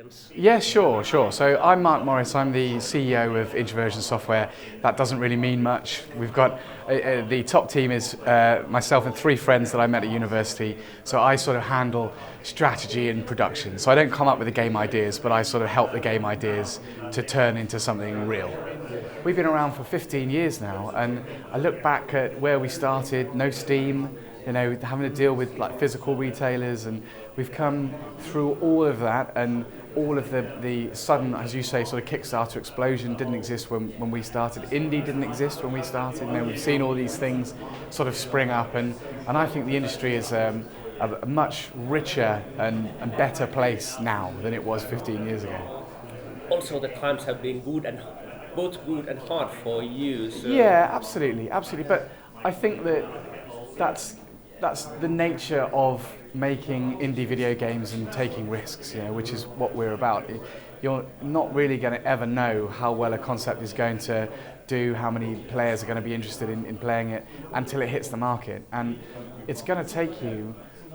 audience? Yeah, sure. So I'm Mark Morris. I'm the CEO of Introversion Software. That doesn't really mean much. We've got the top team is myself and three friends that I met at university. So I sort of handle strategy and production. So I don't come up with the game ideas, but I sort of help the game ideas to turn into something real. We've been around for 15 years now, and I look back at where we started, no Steam, having to deal with like physical retailers, and we've come through all of that, and all of the sudden, as you say, sort of Kickstarter explosion didn't exist when we started. Indie didn't exist when we started. We've seen all these things sort of spring up, and I think the industry is a much richer and better place now than it was 15 years ago. Also, the times have been both good and hard for you. So. Yeah, absolutely. But I think that's the nature of making indie video games and taking risks, which is what we're about. You're not really going to ever know how well a concept is going to do, how many players are going to be interested in playing it until it hits the market. And it's going to take you,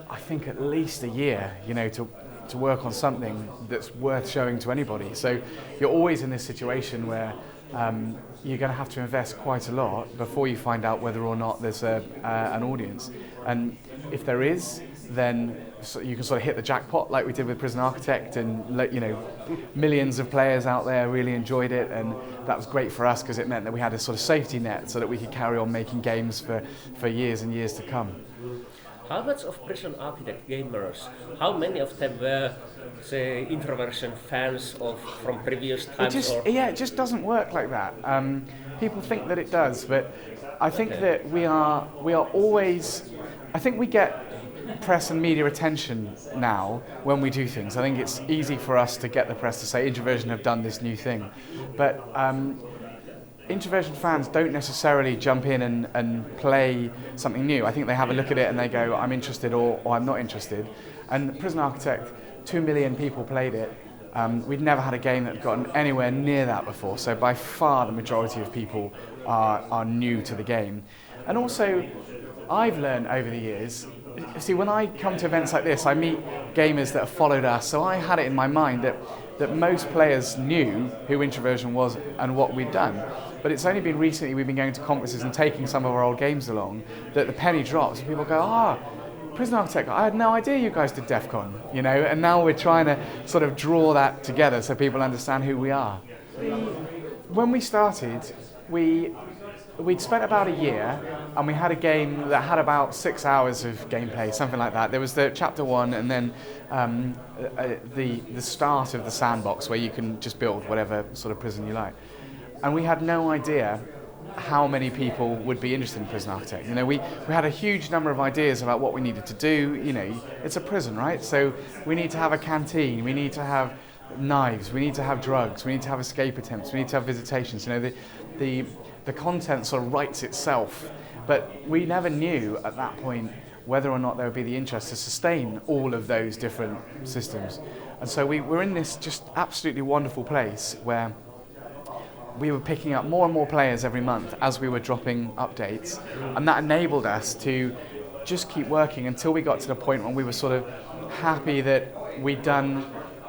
I think, at least a year, to work on something that's worth showing to anybody. So you're always in this situation where you're going to have to invest quite a lot before you find out whether or not there's an audience. And if there is, then you can sort of hit the jackpot like we did with Prison Architect, and millions of players out there really enjoyed it, and that was great for us because it meant that we had a sort of safety net so that we could carry on making games for years and years to come. How much of Prison Architect gamers, how many of them were, say, Introversion fans from previous times? It just doesn't work like that. People think that it does, but I think that we are always, I think we get press and media attention now when we do things. I think it's easy for us to get the press to say Introversion have done this new thing, but Introversion fans don't necessarily jump in and play something new. I think they have a look at it and they go, I'm interested or I'm not interested. And Prison Architect, 2 million people played it. We'd never had a game that had gotten anywhere near that before. So by far the majority of people are new to the game. And also, I've learned over the years, see, when I come to events like this, I meet gamers that have followed us. So I had it in my mind that most players knew who Introversion was and what we'd done. But it's only been recently we've been going to conferences and taking some of our old games along that the penny drops and people go, Prison Architect, I had no idea you guys did DEF CON, and now we're trying to sort of draw that together so people understand who we are. When we started, we'd spent about a year and we had a game that had about 6 hours of gameplay, something like that. There was the chapter 1 and then the start of the sandbox where you can just build whatever sort of prison you like. And we had no idea how many people would be interested in Prison Architect. We had a huge number of ideas about what we needed to do. It's a prison, right? So we need to have a canteen, we need to have knives, we need to have drugs, we need to have escape attempts, we need to have visitations. The content sort of writes itself, but we never knew at that point whether or not there would be the interest to sustain all of those different systems. And so we're in this just absolutely wonderful place where we were picking up more and more players every month as we were dropping updates, and that enabled us to just keep working until we got to the point when we were sort of happy that we'd done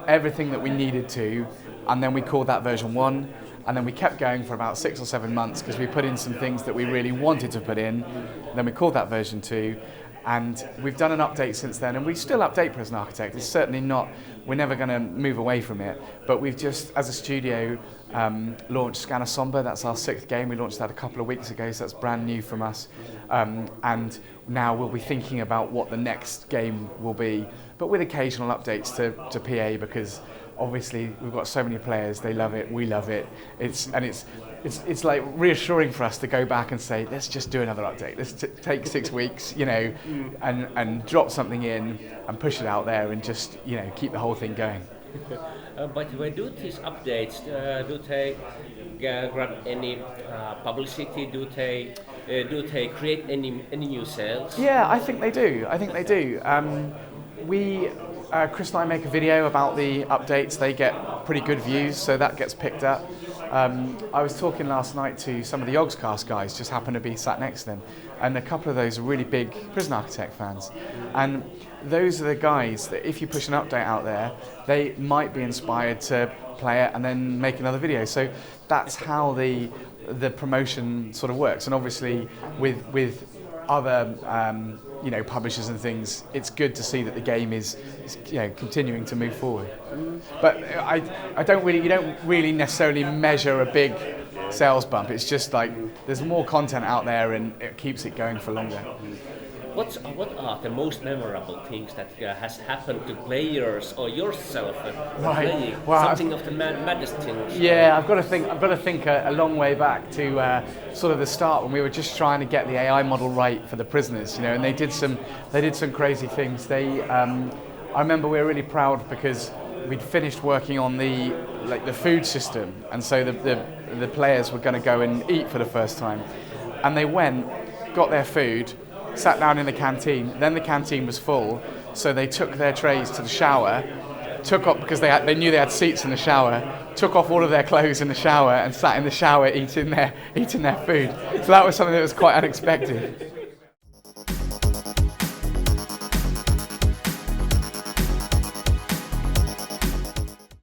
everything that we needed to, and then we called that version 1, and then we kept going for about 6 or 7 months because we put in some things that we really wanted to put in, then we called that version 2, and we've done an update since then, and we still update Prison Architect. It's certainly not, we're never going to move away from it, but we've just, as a studio, launched Scanner Somber. That's our 6th game. We launched that a couple of weeks ago, so that's brand new from us. And now we'll be thinking about what the next game will be, but with occasional updates to PA, because obviously we've got so many players, they love it, we love it. It's like reassuring for us to go back and say, let's just do another update. Let's take 6 weeks, and drop something in and push it out there and just, keep the whole thing going. By the way, do these updates, do they grab any publicity? Do they create any new sales? Yeah, I think they do. Chris and I make a video about the updates. They get pretty good views, so that gets picked up. I was talking last night to some of the Yogscast guys, just happened to be sat next to them, and a couple of those are really big Prison Architect fans. And those are the guys that if you push an update out there, they might be inspired to play it and then make another video. So that's how the promotion sort of works. And obviously with other publishers and things, it's good to see that the game is continuing to move forward. But you don't really necessarily measure a big sales bump. It's just like there's more content out there and it keeps it going for longer. What are the most memorable things that has happened to players or yourself playing? Well, something of the maddest things? Yeah, I've got to think a long way back to sort of the start when we were just trying to get the AI model right for the prisoners, and they did some crazy things. I remember we were really proud because we'd finished working on the food system, and so the players were going to go and eat for the first time, and they went, got their food, sat down in the canteen. Then the canteen was full, so they took their trays to the shower, took off because they knew they had seats in the shower, took off all of their clothes in the shower and sat in the shower eating their food. So that was something that was quite unexpected.